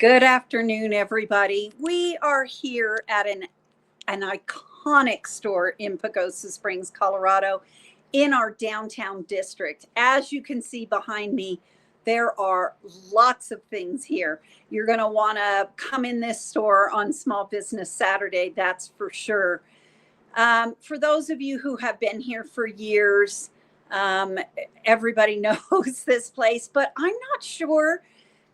Good afternoon, everybody. We are here at an iconic store in Pagosa Springs, Colorado, in our downtown district. As you can see behind me, there are lots of things here. You're going to want to come in this store on Small Business Saturday, that's for sure. For those of you who have been here for years, everybody knows this place, but I'm not sure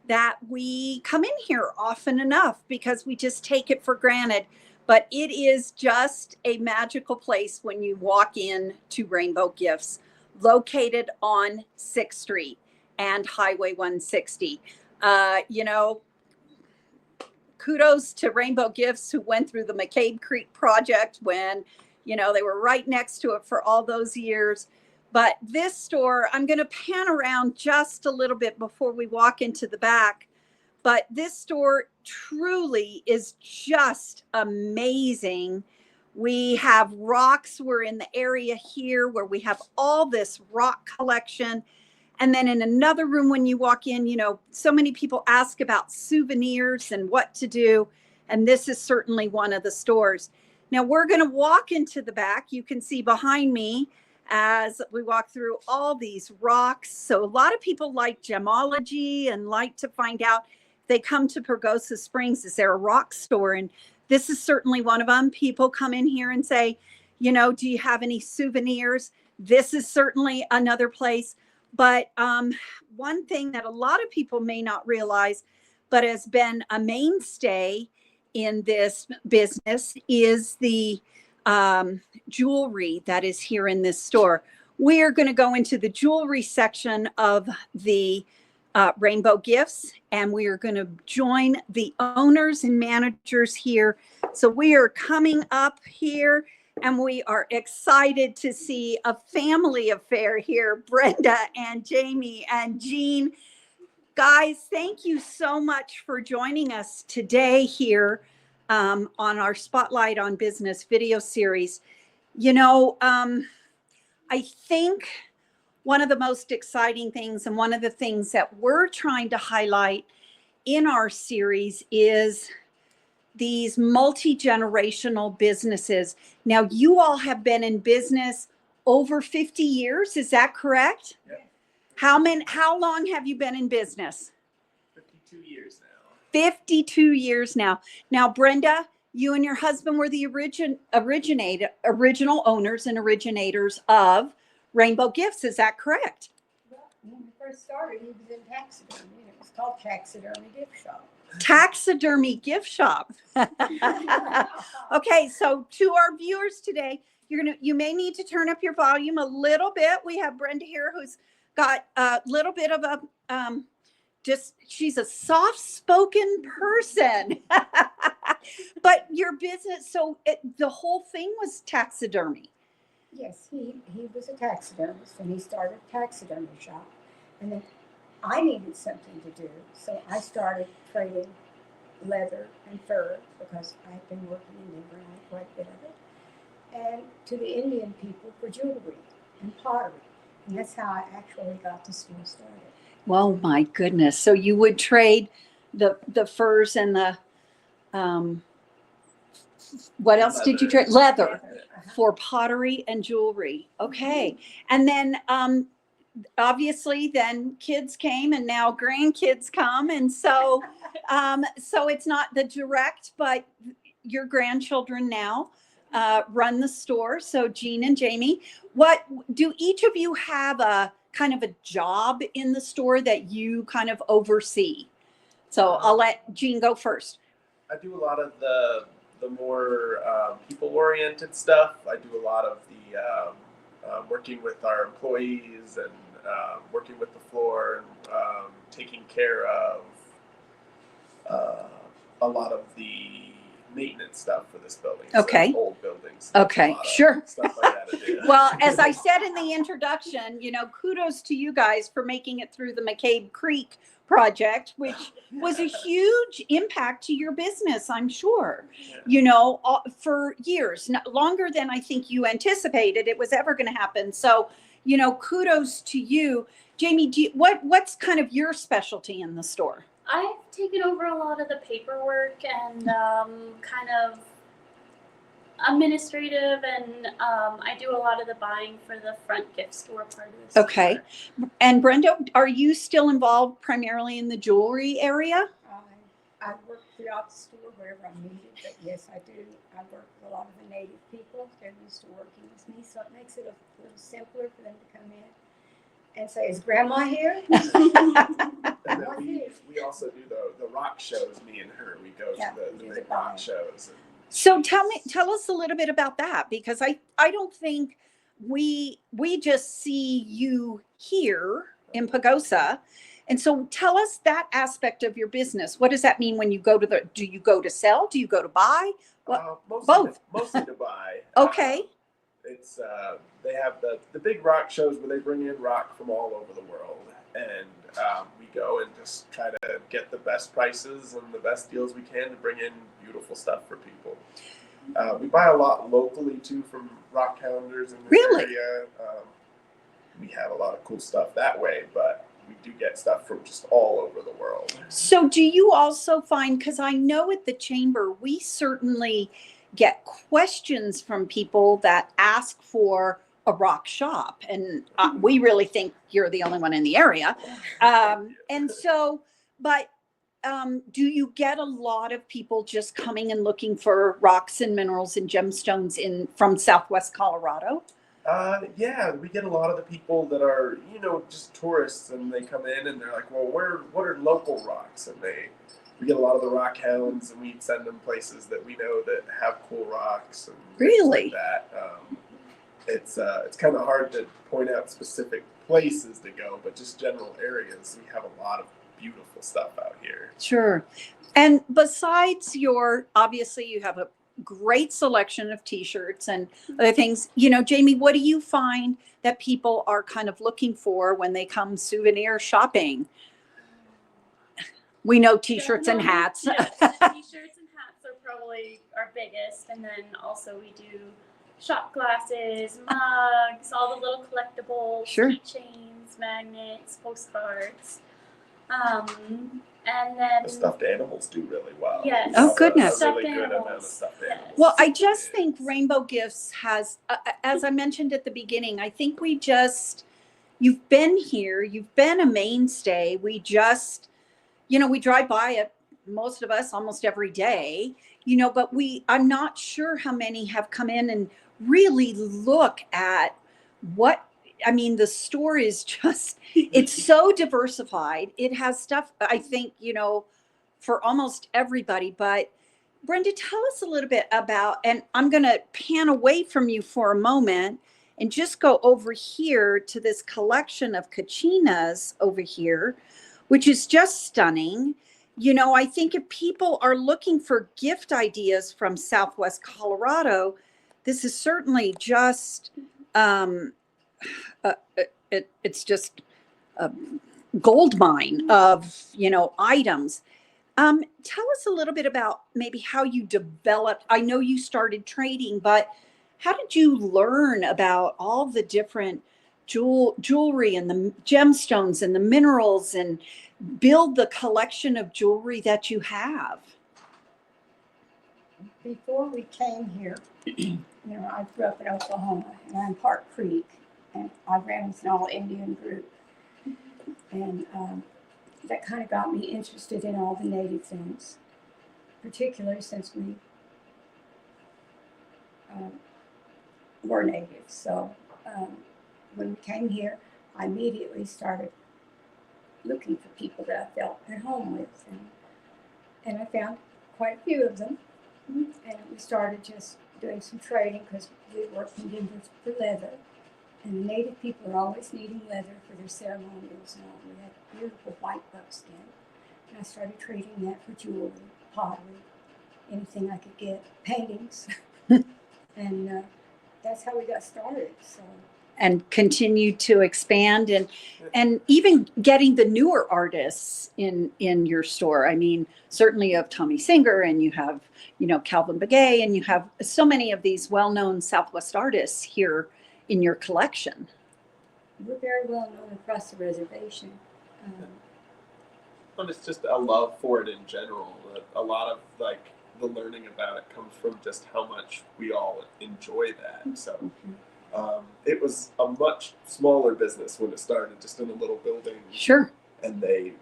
that we come in here often enough because we just take it for granted. But it is just a magical place when you walk in to Rainbow Gifts, located on 6th Street and Highway 160. Kudos to Rainbow Gifts who went through the McCabe Creek project when, they were right next to it for all those years. But this store, I'm going to pan around just a little bit before we walk into the back. But this store truly is just amazing. We have rocks. We're in the area here where we have all this rock collection. And then in another room, when you walk in, so many people ask about souvenirs and what to do. And this is certainly one of the stores. Now we're going to walk into the back. You can see behind me as we walk through all these rocks. So a lot of people like gemology and like to find out if they come to Pagosa Springs, is there a rock store? And this is certainly one of them. People come in here and say, do you have any souvenirs? This is certainly another place. But one thing that a lot of people may not realize, but has been a mainstay in this business is the jewelry that is here in this store. We are going to go into the jewelry section of the Rainbow Gifts, and we are going to join the owners and managers here. So we are coming up here, and we are excited to see a family affair here. Brenda and Jamie and Jean. Guys, thank you so much for joining us today here on our Spotlight on Business video series. I think one of the most exciting things and one of the things that we're trying to highlight in our series is these multi-generational businesses. Now, you all have been in business over 50 years. Is that correct? Yeah. How long have you been in business? 52 years now. 52 years now. Now, Brenda, you and your husband were the original owners and originators of Rainbow Gifts. Is that correct? Well, when we first started, he was in taxidermy. It was called Taxidermy Gift Shop. Taxidermy Gift Shop. Okay, so to our viewers today, you may need to turn up your volume a little bit. We have Brenda here who's got a little bit of a she's a soft-spoken person. But your business, the whole thing was taxidermy. Yes, he was a taxidermist, and he started a taxidermy shop. And then I needed something to do, so I started trading leather and fur because I've been working in the ground quite a bit of it, and to the Indian people for jewelry and pottery. And that's how I actually got the store started. Well, my goodness. So you would trade the furs and the, what else did you trade? Leather for pottery and jewelry. Okay. And then, obviously then kids came and now grandkids come. And so, so it's not the direct, but your grandchildren now, run the store. So Jean and Jamie, what do each of you have a kind of a job in the store that you kind of oversee? So I'll let Jean go first. I do a lot of the more people-oriented stuff. I do a lot of the working with our employees and working with the floor and taking care of a lot lot of the maintenance stuff for this building. Okay. So old buildings. Okay, sure. Stuff like that to do. Well, as I said in the introduction, you know, kudos to you guys for making it through the McCabe Creek project, which was a huge impact to your business, I'm sure, you know, for years, longer than I think you anticipated it was ever going to happen. So, you know, kudos to you. Jamie, what's kind of your specialty in the store? I've taken over a lot of the paperwork and kind of administrative, and I do a lot of the buying for the front gift store part of the Okay. store. And Brenda, are you still involved primarily in the jewelry area? I work throughout the store wherever I'm needed, but yes, I do. I work with a lot of the native people. They're used to working with me, so it makes it a little simpler for them to come in and say, "Is Grandma here?" And then we also do the rock shows. Me and her, we go Yeah, to we the do big the rock buying. shows. So tell us a little bit about that, because I don't think we just see you here in Pagosa. And so tell us that aspect of your business. What does that mean when you go to do you go to sell? Do you go to buy? Both. Mostly to buy. Okay. It's they have the big rock shows where they bring in rock from all over the world, and we go and just try to get the best prices and the best deals we can to bring in beautiful stuff for people. We buy a lot locally too from rock hounders in this Really? area. We have a lot of cool stuff that way, but we do get stuff from just all over the world. So do you also find, because I know at the chamber, we certainly get questions from people that ask for a rock shop, and we really think you're the only one in the area. And so, but do you get a lot of people just coming and looking for rocks and minerals and gemstones from Southwest Colorado? Yeah, we get a lot of the people that are, just tourists, and they come in and they're like, well, what are local rocks? And we get a lot of the rock hounds, and we send them places that we know that have cool rocks and things Really? like that. It's kind of hard to point out specific places to go, but just general areas. We have a lot of beautiful stuff out here. Sure. And besides obviously you have a great selection of t-shirts and other things, Jamie, what do you find that people are kind of looking for when they come souvenir shopping? We know t-shirts and hats. Yes, t-shirts and hats are probably our biggest, and then also we do shot glasses, mugs, all the little collectibles, Sure. keychains, magnets, postcards. And then The stuffed animals do really well. Yes. Oh, goodness. A really Stuffed good amount of animals. stuffed Yes. animals. Well, I just think Rainbow Gifts has, as I mentioned at the beginning, I think you've been here, you've been a mainstay. We just, we drive by it, most of us almost every day, but I'm not sure how many have come in and really look at the store is just, it's so diversified. It has stuff, I think, for almost everybody. But Brenda, tell us a little bit about, and I'm going to pan away from you for a moment and just go over here to this collection of kachinas over here, which is just stunning. I think if people are looking for gift ideas from Southwest Colorado, this is certainly just, it's just a gold mine of, items. Tell us a little bit about maybe how you developed. I know you started trading, but how did you learn about all the different jewelry and the gemstones and the minerals and build the collection of jewelry that you have? Before we came here, I grew up in Oklahoma, and I'm Park Creek, and I ran with an all-Indian group, and that kind of got me interested in all the native things, particularly since we were native. So when we came here, I immediately started looking for people that I felt at home with, and I found quite a few of them, and we started just doing some trading because we worked in Denver for leather, and the native people are always needing leather for their ceremonials and all. We had beautiful white buckskin, and I started trading that for jewelry, pottery, anything I could get, paintings, and that's how we got started. So. And continue to expand and even getting the newer artists in your store. I mean, certainly you have Tommy Singer, and you have, Calvin Begay, and you have so many of these well-known Southwest artists here in your collection. We're very well known across the reservation. And it's just a love for it in general. A lot of like the learning about it comes from just how much we all enjoy that. So it was a much smaller business when it started, just in a little building. Sure. And they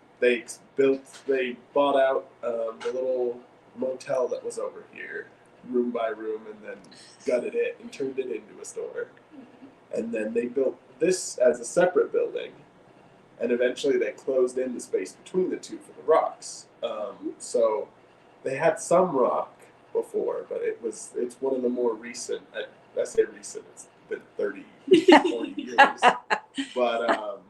bought out the little motel that was over here, room by room, and then gutted it and turned it into a store. And then they built this as a separate building, and eventually they closed in the space between the two for the rocks. So they had some rock before, but it's one of the more recent. I say recent; it's been 30, 40 years. But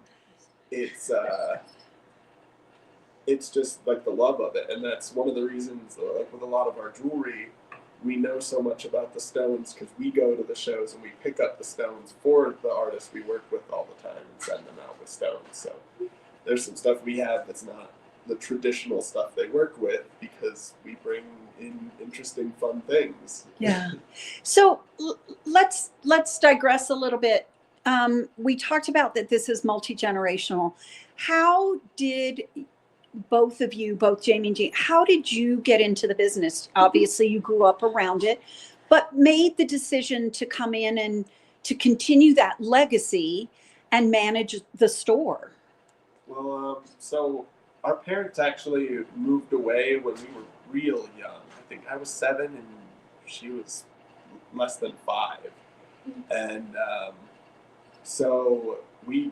it's just like the love of it, and that's one of the reasons. Like with a lot of our jewelry, we know so much about the stones because we go to the shows and we pick up the stones for the artists we work with all the time and send them out with stones. So there's some stuff we have that's not the traditional stuff they work with because we bring in interesting, fun things. Yeah. So let's digress a little bit. We talked about that this is multi-generational. How did both of you, both Jamie and Jean, how did you get into the business? Obviously, you grew up around it, but made the decision to come in and to continue that legacy and manage the store. Well, so our parents actually moved away when we were real young. I think I was 7 and she was less than 5. And so we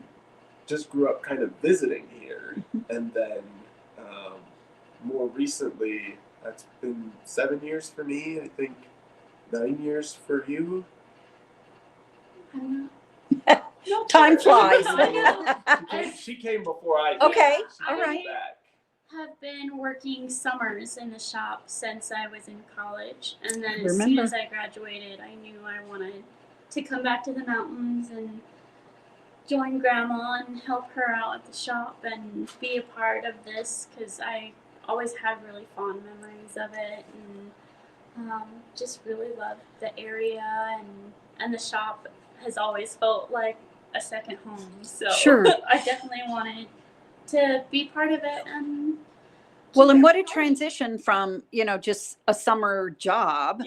just grew up kind of visiting here. And then more recently, that's been 7 years for me, I think 9 years for you. Time flies. She came before I did. Okay, She all came right. back. Have been working summers in the shop since I was in college, and then I as soon remember. as I graduated, I knew I wanted to come back to the mountains and join Grandma and help her out at the shop and be a part of this because I always had really fond memories of it and just really loved the area and the shop has always felt like a second home. So Sure. I definitely wanted to be part of it and Well, and what a transition from, just a summer job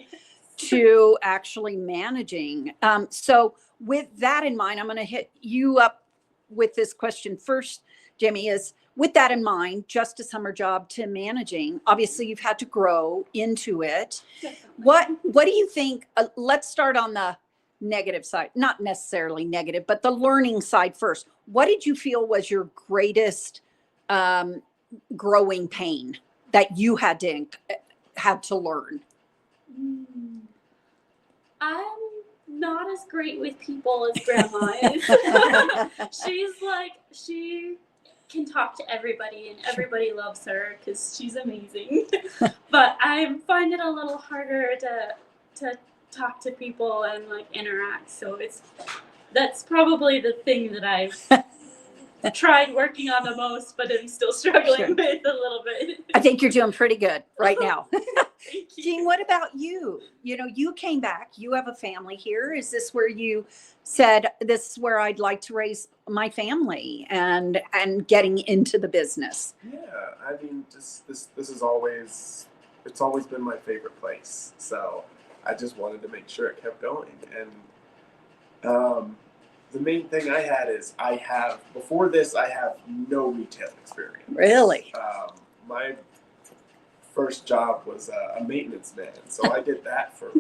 to actually managing. So with that in mind, I'm going to hit you up with this question first, Jamie, is with that in mind, just a summer job to managing, obviously you've had to grow into it. What do you think? Let's start on the negative side, not necessarily negative, but the learning side first. What did you feel was your greatest growing pain that you had to learn? I'm not as great with people as Grandma is. She can talk to everybody and everybody loves her because she's amazing. But I find it a little harder to talk to people and like interact. So that's probably the thing that I've tried working on the most, but I'm still struggling with a little bit. I think you're doing pretty good right now. Thank you. Jean, what about you? You came back, you have a family here. Is this where you said, this is where I'd like to raise my family and getting into the business? Yeah, I mean, this is always, it's always been my favorite place. So I just wanted to make sure it kept going. And the main thing I had is before this, I have no retail experience. Really? My first job was a maintenance man. So I did that for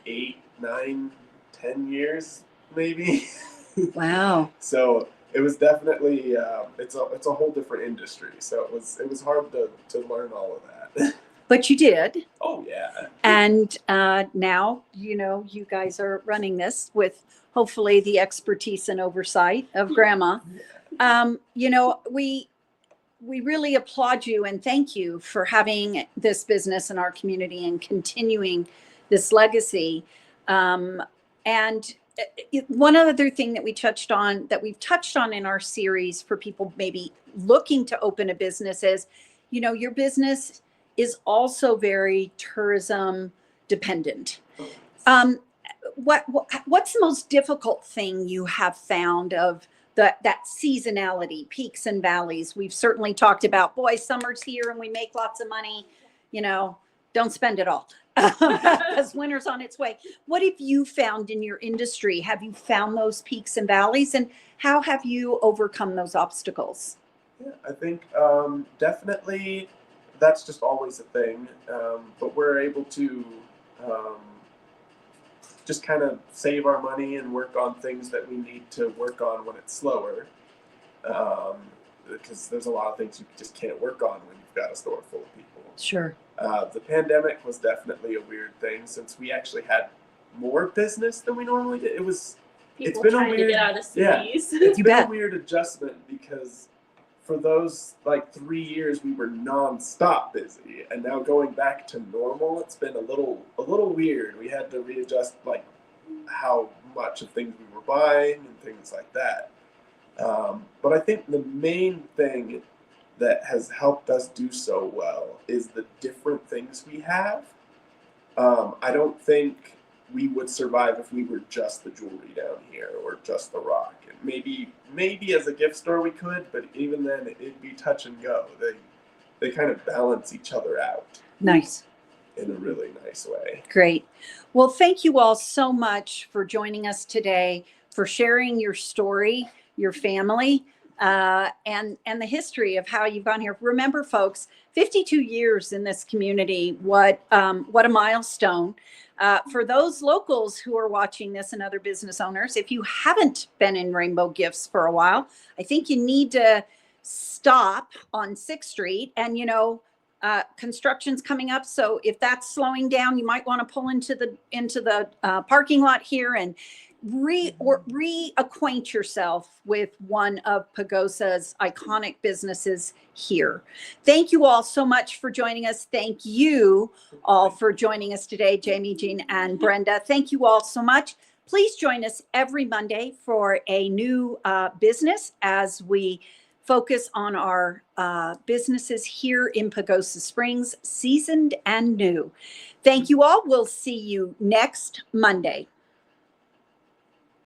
8, 9, 10 years, maybe. Wow. So it was definitely, it's a whole different industry. So it was hard to learn all of that. But you did. Oh, yeah. And now, you guys are running this with hopefully the expertise and oversight of Grandma. We really applaud you and thank you for having this business in our community and continuing this legacy. And one other thing that we've touched on in our series for people maybe looking to open a business is, your business is also very tourism dependent. What's the most difficult thing you have found of that seasonality, peaks and valleys. We've certainly talked about, boy, summer's here and we make lots of money, don't spend it all because winter's on its way. What have you found in your industry? Have you found those peaks and valleys, and how have you overcome those obstacles? Yeah, I think definitely that's just always a thing, but we're able to just kind of save our money and work on things that we need to work on when it's slower, because there's a lot of things you just can't work on when you've got a store full of people. Sure. The pandemic was definitely a weird thing since we actually had more business than we normally did. People been a trying to weird- get out of yeah. cities. It's You been bet. a weird adjustment because for those like 3 years we were nonstop busy, and now going back to normal, it's been a little weird. We had to readjust like how much of things we were buying and things like that. But I think the main thing that has helped us do so well is the different things we have. I don't think we would survive if we were just the jewelry down here or just the rock. And maybe as a gift store we could, but even then it'd be touch and go. They kind of balance each other out Nice. in a really nice way. Great. Well, thank you all so much for joining us today, for sharing your story, your family, and the history of how you've gone here. Remember, folks, 52 years in this community. What a milestone. For those locals who are watching this and other business owners, if you haven't been in Rainbow Gifts for a while, I think you need to stop on 6th Street. And, construction's coming up. So if that's slowing down, you might want to pull into the parking lot here and reacquaint yourself with one of Pagosa's iconic businesses here. Thank you all so much for joining us. Thank you all for joining us today, Jamie, Jean, and Brenda. Thank you all so much. Please join us every Monday for a new business as we focus on our businesses here in Pagosa Springs, seasoned and new. Thank you all. We'll see you next Monday.